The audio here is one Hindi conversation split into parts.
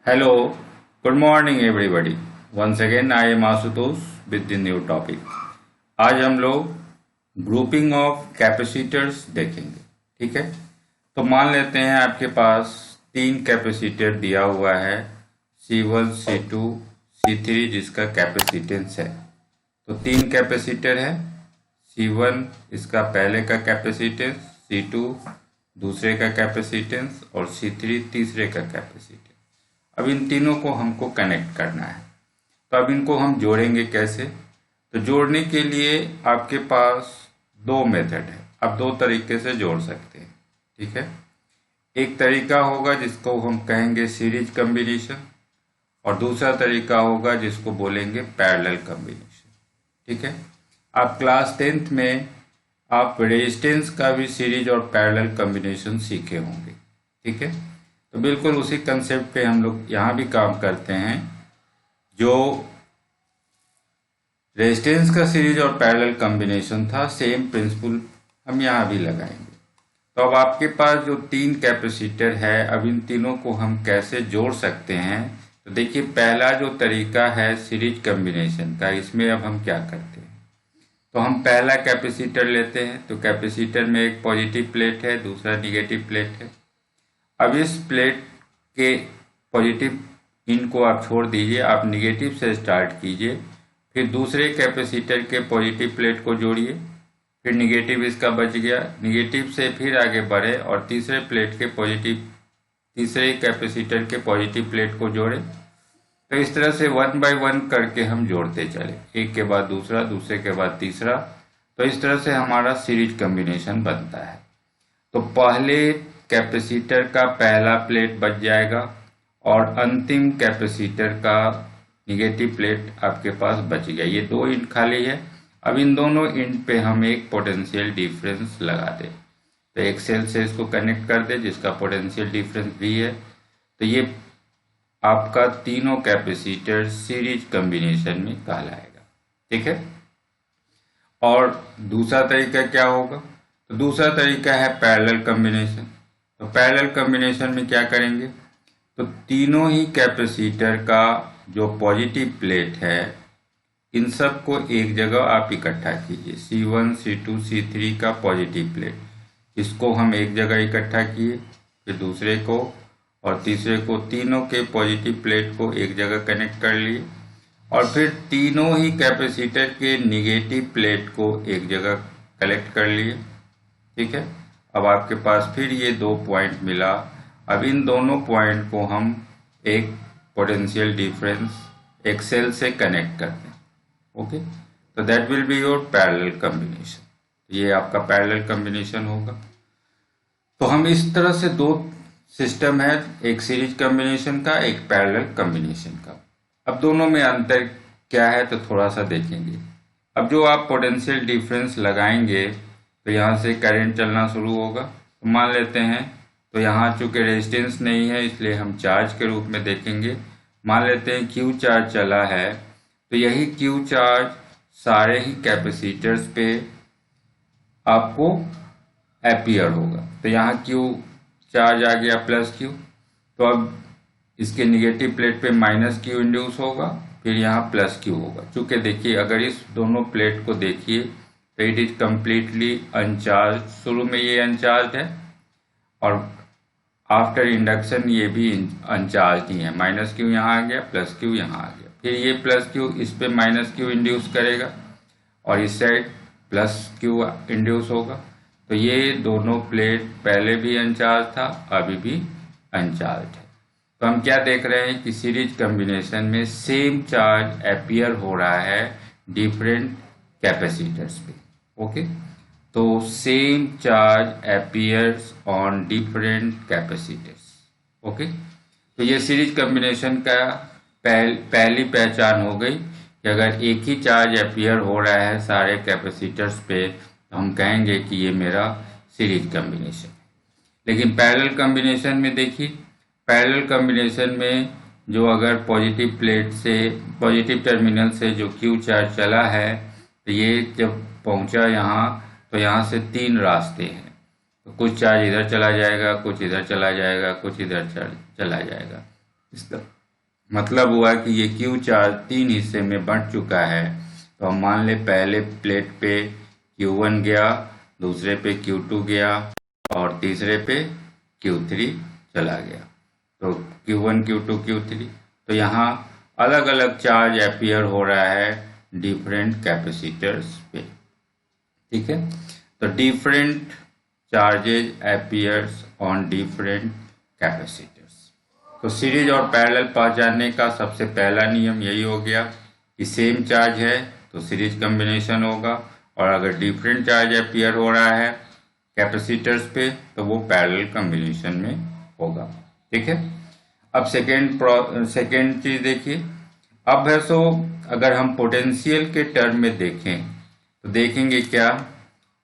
Hello, good morning everybody. Once again I am Asutosh with the new topic. आज हम लोग ग्रुपिंग ऑफ कैपेसिटर्स देखेंगे। ठीक है, तो मान लेते हैं आपके पास तीन कैपेसिटर दिया हुआ है C1, C2, C3 जिसका कैपेसिटेंस है। तो तीन कैपेसिटर है, C1 इसका पहले का कैपेसिटेंस, C2 दूसरे का कैपेसिटेंस और C3 तीसरे का कैपेसिटेंस। अब इन तीनों को हमको कनेक्ट करना है, तो अब इनको हम जोड़ेंगे कैसे? तो जोड़ने के लिए आपके पास दो मेथड है, आप दो तरीके से जोड़ सकते हैं। ठीक है, एक तरीका होगा जिसको हम कहेंगे सीरीज कॉम्बिनेशन और दूसरा तरीका होगा जिसको बोलेंगे पैरेलल कॉम्बिनेशन। ठीक है, आप क्लास 10th में आप रेजिस्टेंस का भी सीरीज और पैरेलल कॉम्बिनेशन सीखे होंगे। ठीक है, तो बिल्कुल उसी कंसेप्ट पे हम लोग यहाँ भी काम करते हैं। जो रेजिस्टेंस का सीरीज और पैरेलल कॉम्बिनेशन था, सेम प्रिंसिपल हम यहाँ भी लगाएंगे। तो अब आपके पास जो तीन कैपेसिटर है, अब इन तीनों को हम कैसे जोड़ सकते हैं? तो देखिए, पहला जो तरीका है सीरीज कॉम्बिनेशन का, इसमें अब हम क्या करते हैं, तो हम पहला कैपेसिटर लेते हैं। तो कैपेसिटर में एक पॉजिटिव प्लेट है, दूसरा निगेटिव प्लेट है। अब इस प्लेट के पॉजिटिव इन को आप छोड़ दीजिए, आप निगेटिव से स्टार्ट कीजिए, फिर दूसरे कैपेसिटर के पॉजिटिव प्लेट को जोड़िए, फिर निगेटिव इसका बच गया, निगेटिव से फिर आगे बढ़े और तीसरे प्लेट के पॉजिटिव, तीसरे कैपेसिटर के पॉजिटिव प्लेट को जोड़े। तो इस तरह से 1 बाय 1 करके हम जोड़ते चले, एक के बाद दूसरा, दूसरे के बाद तीसरा। तो इस तरह से हमारा सीरीज कॉम्बिनेशन बनता है। तो पहले कैपेसिटर का पहला प्लेट बच जाएगा और अंतिम कैपेसिटर का निगेटिव प्लेट आपके पास बच गया। ये दो इंड खाली है। अब इन दोनों इंड पे हम एक पोटेंशियल डिफरेंस लगा दें। तो एक सेल से इसको कनेक्ट कर दे जिसका पोटेंशियल डिफरेंस भी है। तो ये आपका तीनों कैपेसिटर सीरीज कॉम्बिनेशन में कहलाएगा। ठीक है, और दूसरा तरीका क्या होगा? तो दूसरा तरीका है पैरेलल कॉम्बिनेशन। तो पैरेलल कॉम्बिनेशन में क्या करेंगे, तो तीनों ही कैपेसिटर का जो पॉजिटिव प्लेट है, इन सब को एक जगह आप इकट्ठा कीजिए। C1, C2, C3 का पॉजिटिव प्लेट, इसको हम एक जगह इकट्ठा किए, फिर दूसरे को और तीसरे को, तीनों के पॉजिटिव प्लेट को एक जगह कनेक्ट कर लिए, और फिर तीनों ही कैपेसिटर के निगेटिव प्लेट को एक जगह कलेक्ट कर लिए। ठीक है, अब आपके पास फिर ये दो पॉइंट मिला। अब इन दोनों पॉइंट को हम एक पोटेंशियल डिफरेंस एक सेल से कनेक्ट करते हैं। ओके, तो that will be your parallel combination. ये आपका पैरेलल कॉम्बिनेशन होगा। तो हम इस तरह से दो सिस्टम है, एक सीरीज कॉम्बिनेशन का, एक पैरेलल कॉम्बिनेशन का। अब दोनों में अंतर क्या है तो थोड़ा सा देखेंगे। अब जो आप पोटेंशियल डिफरेंस लगाएंगे तो यहाँ से करंट चलना शुरू होगा। तो मान लेते हैं, तो यहाँ चूंकि रेजिस्टेंस नहीं है इसलिए हम चार्ज के रूप में देखेंगे। मान लेते हैं क्यू चार्ज चला है, तो यही क्यू चार्ज सारे ही कैपेसिटर्स पे आपको अपीयर होगा। तो यहाँ क्यू चार्ज आ गया प्लस क्यू, तो अब इसके निगेटिव प्लेट पे माइनस क्यू इंड्यूस होगा, फिर यहाँ प्लस क्यू होगा। चूंकि देखिए, अगर इस दोनों प्लेट को देखिए तो इट इज कम्प्लीटली अनचार्ज। शुरू में ये अनचार्ज है और आफ्टर इंडक्शन ये भी अनचार्ज ही है। माइनस क्यू यहाँ आ गया, प्लस क्यू यहाँ आ गया, फिर ये प्लस क्यू इस पे माइनस क्यू इंड्यूस करेगा और इस साइड प्लस क्यू इंड्यूस होगा। तो ये दोनों प्लेट पहले भी अनचार्ज था, अभी भी अनचार्ज है। तो हम क्या देख रहे हैं कि सीरीज कॉम्बिनेशन में सेम चार्ज अपीयर हो रहा है डिफरेंट कैपेसिटर्स पे। ओके, तो same charge appears on different capacitors. Okay, तो ये सीरीज कॉम्बिनेशन का पहली पहचान हो गई कि अगर एक ही चार्ज अपीयर हो रहा है सारे कैपेसिटर्स पे तो हम कहेंगे कि ये मेरा सीरीज कॉम्बिनेशन है। लेकिन पैरेलल कॉम्बिनेशन में देखिए, पैरेलल कॉम्बिनेशन में जो अगर पॉजिटिव प्लेट से, पॉजिटिव टर्मिनल से जो क्यू चार्ज चला है, तो ये जब पहुंचा यहाँ, तो यहाँ से तीन रास्ते हैं। तो कुछ चार्ज इधर चला जाएगा, कुछ इधर चला जाएगा, कुछ इधर चला जाएगा। इस तरह मतलब हुआ कि ये क्यू चार्ज तीन हिस्से में बंट चुका है। तो हम मान ले पहले प्लेट पे Q1 गया, दूसरे पे Q2 गया और तीसरे पे Q3 चला गया। तो Q1 Q2 Q3, तो यहाँ अलग अलग चार्ज अपीयर हो रहा है डिफरेंट कैपेसिटर्स पे। ठीक है, तो different charges appears on different capacitors. तो सीरीज और पैरेलल पहचानने का सबसे पहला नियम यही हो गया कि सेम चार्ज है तो सीरीज कॉम्बिनेशन होगा, और अगर डिफरेंट चार्ज अपीयर हो रहा है कैपेसिटर्स पे तो वो पैरेलल कॉम्बिनेशन में होगा। ठीक है, अब सेकेंड चीज देखिए। अब है सो अगर हम पोटेंशियल के टर्म में देखें तो देखेंगे क्या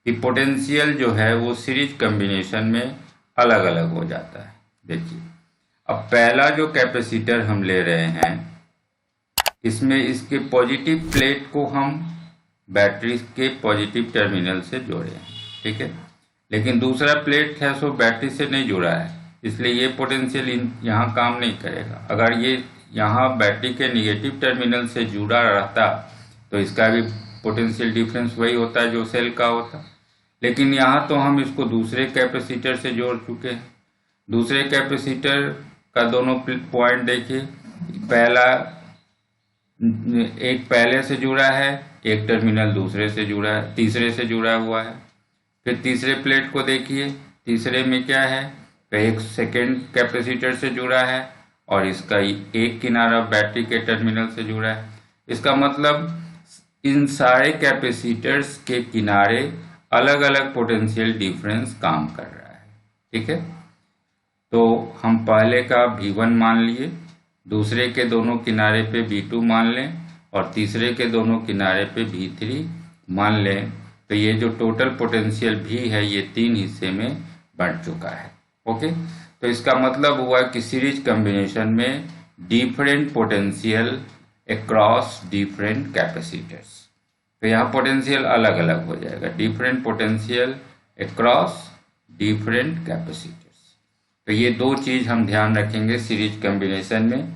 कि पोटेंशियल जो है वो सीरीज कॉम्बिनेशन में अलग अलग हो जाता है। देखिए, अब पहला जो कैपेसिटर हम ले रहे हैं इसमें इसके पॉजिटिव प्लेट को हम बैटरी के पॉजिटिव टर्मिनल से जोड़े हैं। ठीक है, लेकिन दूसरा प्लेट है सो बैटरी से नहीं जुड़ा है, इसलिए ये पोटेंशियल यहाँ काम नहीं करेगा। अगर ये यहाँ बैटरी के निगेटिव टर्मिनल से जुड़ा रहता तो इसका भी पोटेंशियल डिफरेंस वही होता है जो सेल का होता। लेकिन यहाँ तो हम इसको दूसरे कैपेसिटर से जोड़ चुके हैं। दूसरे कैपेसिटर का दोनों पॉइंट देखिए, पहला एक पहले से जुड़ा है, एक टर्मिनल दूसरे से जुड़ा है, तीसरे से जुड़ा हुआ है। फिर तीसरे प्लेट को देखिए, तीसरे में क्या है तो एक सेकेंड कैपेसिटर से जुड़ा है और इसका एक किनारा बैटरी के टर्मिनल से जुड़ा है। इसका मतलब इन सारे कैपेसिटर्स के किनारे अलग अलग पोटेंशियल डिफरेंस काम कर रहा है। ठीक है, तो हम पहले का V1 मान लिए, दूसरे के दोनों किनारे पे V2 मान लें और तीसरे के दोनों किनारे पे V3 मान लें, तो ये जो टोटल पोटेंशियल V है ये तीन हिस्से में बंट चुका है। ओके, तो इसका मतलब हुआ कि सीरीज कॉम्बिनेशन में different potential across different capacitors. तो यहाँ पोटेंशियल अलग अलग हो जाएगा, different potential across different capacitors. तो ये दो चीज हम ध्यान रखेंगे सीरीज कॉम्बिनेशन में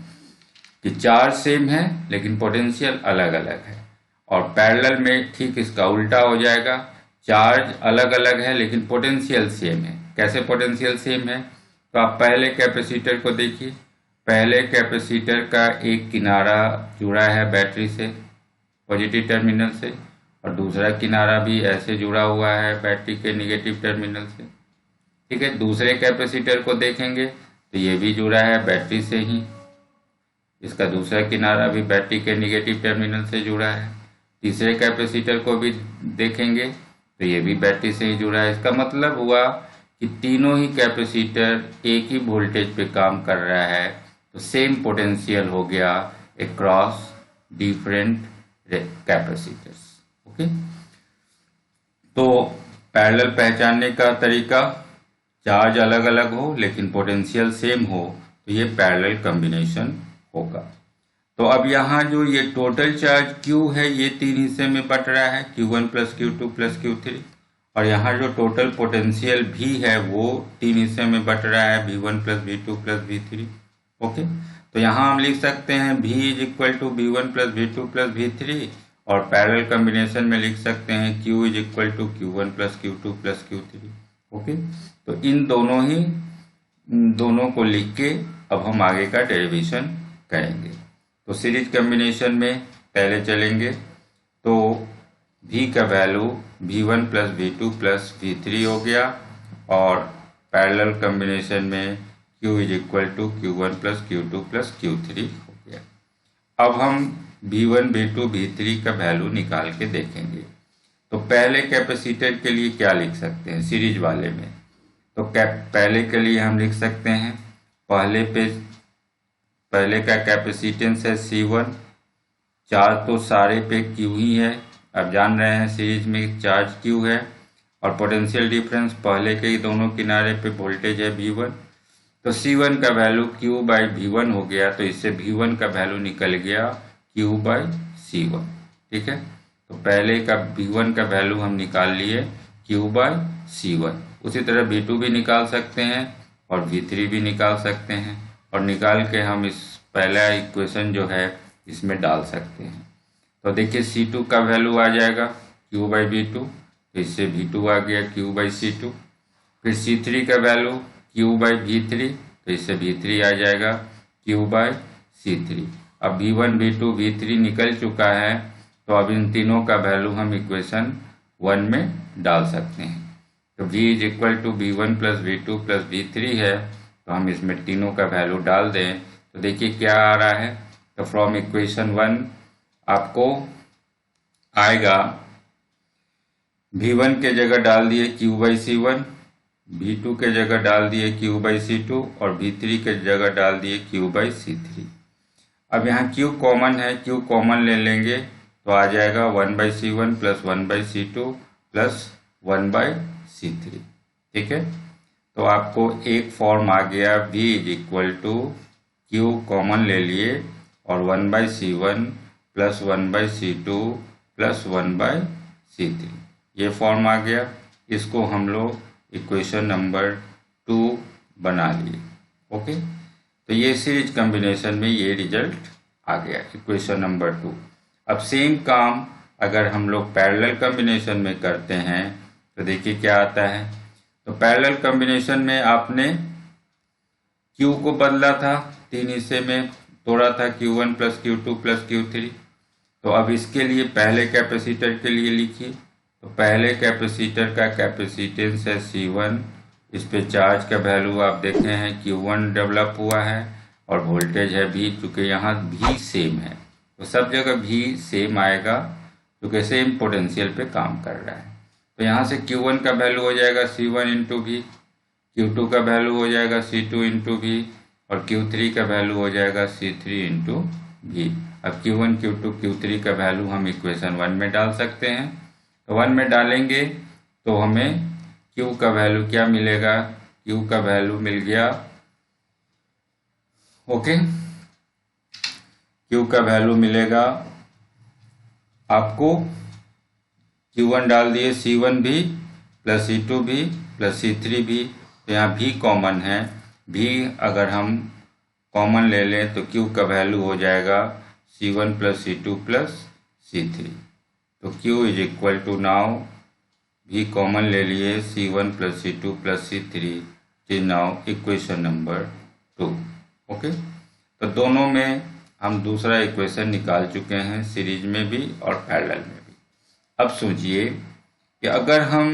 कि चार्ज सेम है लेकिन पोटेंशियल अलग अलग है, और पैरेलल में ठीक इसका उल्टा हो जाएगा, चार्ज अलग अलग है लेकिन पोटेंशियल सेम है। कैसे पोटेंशियल सेम है, तो आप पहले कैपेसिटर को देखिए, पहले कैपेसिटर का एक किनारा जुड़ा है बैटरी से पॉजिटिव टर्मिनल से और दूसरा किनारा भी ऐसे जुड़ा हुआ है बैटरी के निगेटिव टर्मिनल से। ठीक है, दूसरे कैपेसिटर को देखेंगे तो ये भी जुड़ा है बैटरी से ही, इसका दूसरा किनारा भी बैटरी के निगेटिव टर्मिनल से जुड़ा है। तीसरे कैपेसिटर को भी देखेंगे तो ये भी बैटरी से ही जुड़ा है। इसका मतलब हुआ कि तीनों ही कैपेसिटर एक ही वोल्टेज पे काम कर रहा है, तो सेम पोटेंशियल हो गया अक्रॉस डिफरेंट कैपेसिटर्स। ओके, तो पैरेलल पहचानने का तरीका, चार्ज अलग अलग हो लेकिन पोटेंशियल सेम हो तो ये पैरेलल कॉम्बिनेशन होगा। तो अब यहाँ जो ये टोटल चार्ज Q है ये तीन हिस्से में बट रहा है, Q1 plus Q2 plus Q3, और यहाँ जो टोटल पोटेंशियल V है वो तीन हिस्से में बट रहा है, V1 plus V2 plus V3। Okay, तो यहाँ हम लिख सकते हैं V is equal to V1 plus V2 plus V3, और पैरेलल कॉम्बिनेशन में लिख सकते हैं Q is equal to Q1 plus Q2 plus Q3। Okay, तो इन दोनों को लिख के अब हम आगे का डेरिवेशन करेंगे। तो सीरीज कॉम्बिनेशन में पहले चलेंगे, तो V का value V1 plus V2 plus V3 हो गया, और पैरेलल कॉम्बिनेशन में Q is equal to Q1 plus Q2 plus Q3 हो गया। अब हम V1 V2 V3 का वैल्यू निकाल के देखेंगे। तो पहले कैपेसिटर के लिए क्या लिख सकते हैं सीरीज वाले में, तो पहले के लिए हम लिख सकते हैं, पहले का कैपेसिटेंस है C1, चार्ज तो सारे पे Q ही है, अब जान रहे हैं सीरीज में चार्ज Q है, और पोटेंशियल डिफरेंस पहले के ही दोनों किनारे पे वोल्टेज है V1, तो C1 का वैल्यू Q बाई V1 हो गया, तो इससे V1 का वैल्यू निकल गया Q बाई C1। ठीक है, तो पहले का V1 का वैल्यू हम निकाल लिए Q बाई C1। उसी तरह V2 भी निकाल सकते हैं और V3 भी निकाल सकते हैं, और निकाल के हम इस पहला इक्वेशन जो है इसमें डाल सकते हैं। तो देखिए C2 का वैल्यू आ जाएगा Q/V2, तो इससे V2 आ गया Q/C2। फिर C3 का वैल्यू Q/V3, तो इससे V3 आ जाएगा Q/C3। अब V1 V2 V3 निकल चुका है, तो अब इन तीनों का वैल्यू हम इक्वेशन 1 में डाल सकते हैं। तो V = V1 + V2 + V3 है, तो हम इसमें तीनों का वैल्यू डाल दें तो देखिए क्या आ रहा है। तो फ्रॉम इक्वेशन 1 आपको आएगा V1 के जगह डाल दिए Q/C1, V2 के जगह डाल दिए Q/C2 और V3 के जगह डाल दिए Q/C3। अब यहाँ Q कॉमन है, Q कॉमन ले लेंगे तो आ जाएगा 1/C1 + 1/C2 + 1/C3। ठीक है, तो आपको एक फॉर्म आ गया V = Q कॉमन ले लिए और 1/C1 + 1/C2 + 1/C3, ये फॉर्म आ गया। इसको हम लोग इक्वेशन नंबर 2 बना लिए। ओके, तो ये सीरीज कॉम्बिनेशन में ये रिजल्ट आ गया इक्वेशन नंबर 2। अब सेम काम अगर हम लोग पैरेलल कॉम्बिनेशन में करते हैं तो देखिए क्या आता है। तो पैरेलल कॉम्बिनेशन में आपने Q को बदला था, 3 हिस्से में तोड़ा था, Q1 + Q2 + Q3। तो अब इसके लिए पहले कैपेसिटर के लिए लिखिए। तो पहले कैपेसिटर का कैपेसिटेंस है C1, इस पे चार्ज का वैल्यू आप देख रहे हैं Q1 डेवलप हुआ है और वोल्टेज है V, चूँकि यहाँ V सेम है तो सब जगह V सेम आएगा क्योंकि सेम पोटेंशियल पे काम कर रहा है। तो यहाँ से Q1 का वैल्यू हो जाएगा C1 × V, Q2 का वैल्यू हो जाएगा C2 × V और Q3 का वैल्यू हो जाएगा C3 × V। अब Q1 Q2 Q3 का वैल्यू हम इक्वेशन 1 में डाल सकते हैं। तो 1 में डालेंगे तो हमें Q का वैल्यू क्या मिलेगा, Q का वैल्यू मिल गया, ओके, Q का वैल्यू मिलेगा आपको, Q1 डाल दिए C1 भी + C2 भी + C3 भी, तो यहाँ V कॉमन है, V अगर हम कॉमन ले लें तो Q का वैल्यू हो जाएगा C1 + C2 + C3। तो Q = नाउ V कॉमन ले लिए C1 + C2 + C3 is now equation number 2। Okay, तो दोनों में हम दूसरा इक्वेशन निकाल चुके हैं, सीरीज में भी और पैरेलल में भी। अब सोचिए कि अगर हम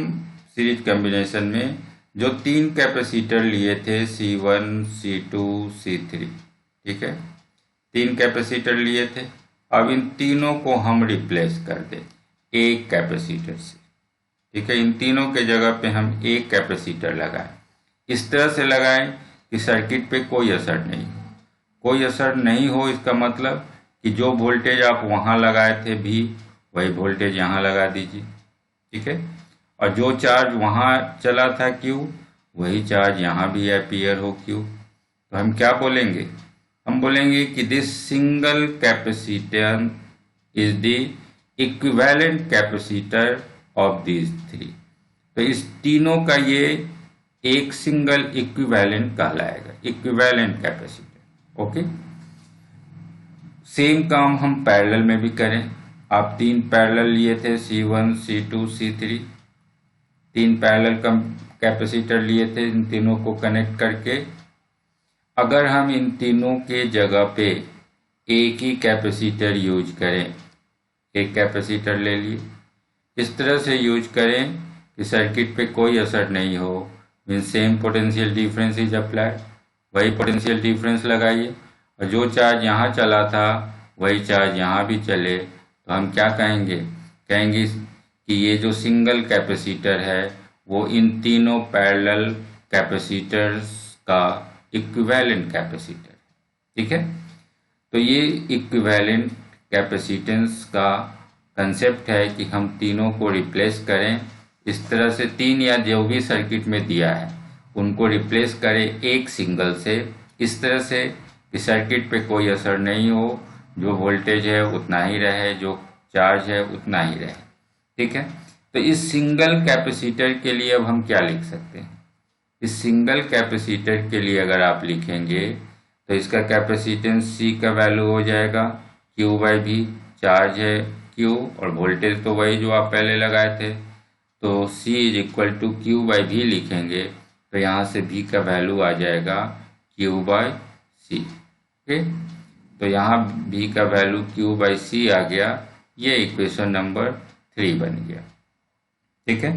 सीरीज कॉम्बिनेशन में जो 3 कैपेसिटर लिए थे C1 C2 C3, ठीक है, 3 कैपेसिटर लिए थे, अब इन तीनों को हम रिप्लेस कर दें एक कैपेसिटर से। ठीक है, इन तीनों के जगह पे हम एक कैपेसिटर लगाएं, इस तरह से लगाएं कि सर्किट पे कोई असर नहीं हो। कोई असर नहीं हो इसका मतलब कि जो वोल्टेज आप वहाँ लगाए थे भी वही वोल्टेज यहाँ लगा दीजिए। ठीक है, और जो चार्ज वहाँ चला था Q वही चार्ज यहाँ भी अपीयर हो Q। तो हम क्या बोलेंगे, हम बोलेंगे कि this single capacitor is the equivalent capacitor of these 3। तो इस तीनों का ये एक सिंगल इक्विवेलेंट कहलाएगा, इक्विवेलेंट कैपेसिटर। ओके, सेम काम हम पैरेलल में भी करें। आप 3 पैरेलल लिए थे C1 C2 C3, 3 parallel capacitor लिए थे, इन तीनों को कनेक्ट करके अगर हम इन तीनों के जगह पे एक ही कैपेसिटर यूज करें, एक कैपेसिटर ले लिए, इस तरह से यूज करें कि सर्किट पे कोई असर नहीं हो, mean same potential difference is applied, वही पोटेंशियल डिफरेंस लगाइए और जो चार्ज यहाँ चला था वही चार्ज यहाँ भी चले, तो हम क्या कहेंगे, कहेंगे कि ये जो सिंगल कैपेसिटर है वो इन तीनों पैरेलल कैपेसिटर्स का इक्विवेलेंट कैपेसिटर। ठीक है, तो ये इक्विवेलेंट कैपेसिटेंस का कंसेप्ट है कि हम तीनों को रिप्लेस करें, इस तरह से 3 या जो भी सर्किट में दिया है उनको रिप्लेस करें एक सिंगल से, इस तरह से कि सर्किट पे कोई असर नहीं हो, जो वोल्टेज है उतना ही रहे, जो चार्ज है उतना ही रहे। ठीक है, तो इस सिंगल कैपेसिटर के लिए अब हम क्या लिख सकते हैं, इस सिंगल कैपेसिटर के लिए अगर आप लिखेंगे तो इसका कैपेसिटेंस C का वैल्यू हो जाएगा Q/V। चार्ज है Q और वोल्टेज तो वही जो आप पहले लगाए थे, तो C = Q/V लिखेंगे तो यहाँ से V का वैल्यू आ जाएगा Q/C। ओके, तो यहाँ V का वैल्यू Q/C आ गया। ये इक्वेशन नंबर 3 बन गया। ठीक है,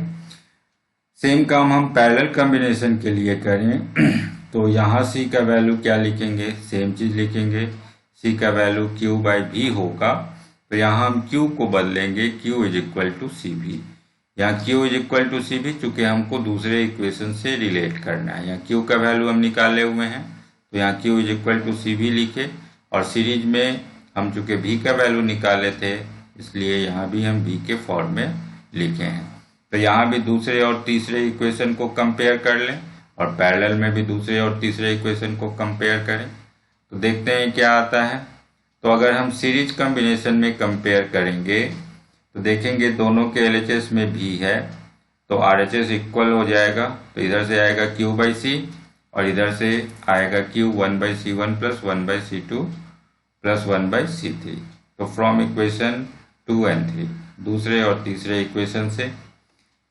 सेम काम हम पैरेलल कॉम्बिनेशन के लिए करें तो यहाँ C का वैल्यू क्या लिखेंगे, सेम चीज़ लिखेंगे। C का वैल्यू Q/V होगा, तो यहाँ हम Q को बदलेंगे Q = CV। यहाँ Q = CV चूँकि हमको दूसरे इक्वेशन से रिलेट करना है। यहाँ Q का वैल्यू हम निकाले हुए हैं, तो यहाँ Q = CV लिखे, और सीरीज में हम चूँकि V का वैल्यू निकाले थे इसलिए यहाँ भी हम V के फॉर्म में लिखे हैं। तो यहाँ भी दूसरे और तीसरे इक्वेशन को कंपेयर कर लें और पैरेलल में भी दूसरे और तीसरे इक्वेशन को कंपेयर करें, तो देखते हैं क्या आता है। तो अगर हम सीरीज कॉम्बिनेशन में कंपेयर करेंगे तो देखेंगे दोनों के LHS में V है, तो RHS इक्वल हो जाएगा। तो इधर से आएगा Q/C और इधर से आएगा Q 1/C1 + 1/C2 + 1/C3। तो फ्रॉम इक्वेशन 2 और 3, दूसरे और तीसरे इक्वेशन से,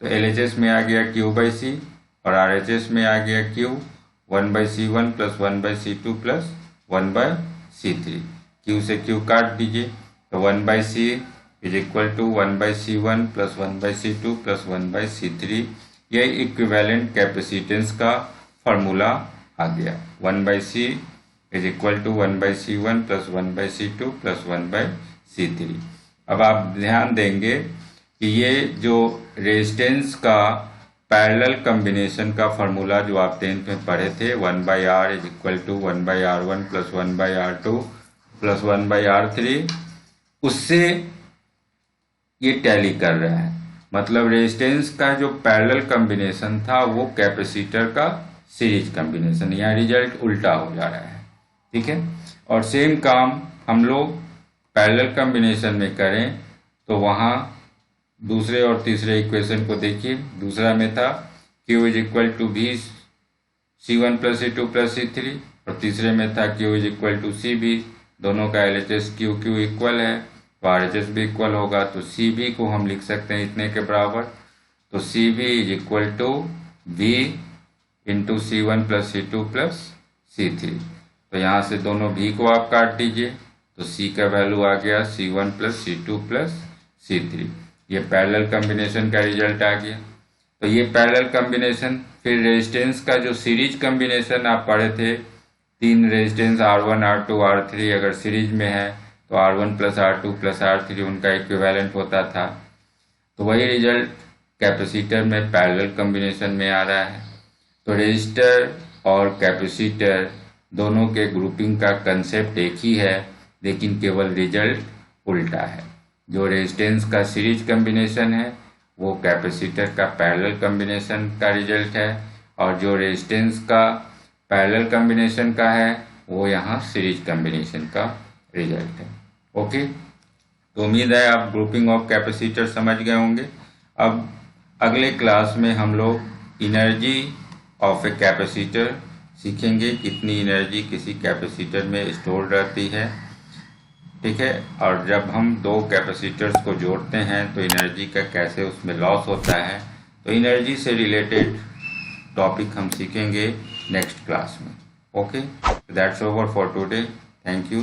तो LHS में आ गया Q/C और RHS में आ गया Q 1/C1 + 1/C2 + 1/C3। Q से Q काट दीजिए, तो 1/C = 1/C1 + 1/C2 + 1/C3। ये इक्विवेलेंट कैपेसिटेंस का फॉर्मूला आ गया। 1/C = 1/C1 + 1/C2 + 1/C3। अब आप ध्यान देंगे कि ये जो रेजिस्टेंस का पैरेलल कॉम्बिनेशन का फॉर्मूला जो आप 10th में पढ़े थे, 1/R = 1/R1 + 1/R2 + 1/R3, उससे ये टैली कर रहा है। मतलब रेजिस्टेंस का जो पैरेलल कॉम्बिनेशन था वो कैपेसिटर का सीरीज कॉम्बिनेशन, यहाँ रिजल्ट उल्टा हो जा रहा है। ठीक है, और सेम काम हम लोग पैरेलल कॉम्बिनेशन में करें तो वहाँ दूसरे और तीसरे इक्वेशन को देखिए। दूसरा में था Q = V C1 + C2 + C3 और तीसरे में था Q = CV। दोनों का LHS QQ इक्वल है, तो RHS भी इक्वल होगा, तो CV को हम लिख सकते हैं इतने के बराबर। तो CV = V × C1 + C2 + C3। तो यहाँ से दोनों V को आप काट दीजिए, तो C का वैल्यू आ गया C1 + C2 + C3। ये पैरेलल कॉम्बिनेशन का रिजल्ट आ गया। तो ये पैरेलल कॉम्बिनेशन। फिर रेजिस्टेंस का जो सीरीज कॉम्बिनेशन आप पढ़े थे, 3 रेजिस्टेंस R1 R2 R3 अगर सीरीज में है तो R1 + R2 + R3 उनका इक्विवेलेंट होता था। तो वही रिजल्ट कैपेसिटर में पैरेलल कॉम्बिनेशन में आ रहा है। तो रेजिस्टर और कैपेसिटर दोनों के ग्रुपिंग का कंसेप्ट एक ही है, लेकिन केवल रिजल्ट उल्टा है। जो रेजिस्टेंस का सीरीज कॉम्बिनेशन है वो कैपेसिटर का पैरेलल कॉम्बिनेशन का रिजल्ट है, और जो रेजिस्टेंस का पैरेलल कॉम्बिनेशन का है वो यहाँ सीरीज कॉम्बिनेशन का रिजल्ट है। ओके, तो उम्मीद है आप ग्रुपिंग ऑफ कैपेसिटर समझ गए होंगे। अब अगले क्लास में हम लोग एनर्जी ऑफ ए कैपेसिटर सीखेंगे, कितनी एनर्जी किसी कैपेसिटर में स्टोर रहती है। ठीक है, और जब हम 2 कैपेसिटर्स को जोड़ते हैं तो एनर्जी का कैसे उसमें लॉस होता है, तो एनर्जी से रिलेटेड टॉपिक हम सीखेंगे नेक्स्ट क्लास में। Okay, that's over for today. Thank you.